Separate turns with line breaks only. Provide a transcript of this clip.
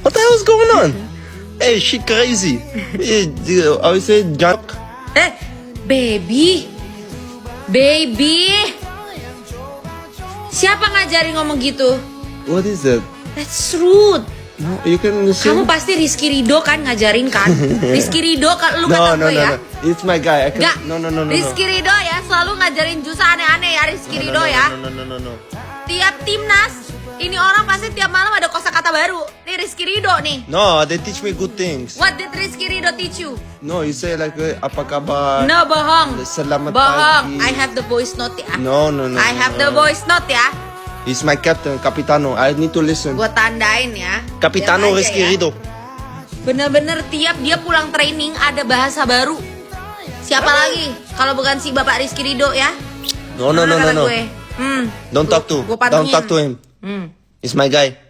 What the hell is going on? Hey, she crazy. Hey, I would say junk.
Baby. Baby. Siapa ngajarin ngomong gitu?
What is that?
That's rude.
No, you can listen.
Kamu pasti Rizky Ridho kan ngajarin kan? Rizky Ridho kan lu
No,
kata
no,
gue
no,
ya.
no. It's my guy. I can...
Enggak.
No.
Rizky Ridho ya selalu ngajarin jusa aneh-aneh ya Rizky Ridho ya.
No.
Tiap timnas ini orang pasti tiap malam ada kosakata baru. Nih Rizky Ridho nih.
No, they teach me good things.
What did Rizky Ridho teach you?
No, you say like, apa kabar?
No, bohong.
Selamat
Bohong.
pagi.
I have the voice note ya.
No.
I have the voice note ya.
He's my captain, Capitano. I need to listen.
Gue tandain ya.
Capitano
Diam aja
Rizky
ya.
Ridho.
Bener-bener tiap dia pulang training ada bahasa baru. Siapa lagi? Kalau bukan si Bapak Rizky Ridho ya.
No.
Mana kata gue?
Don't talk to.
Gue pantengin.
Don't talk to him. He's my guy.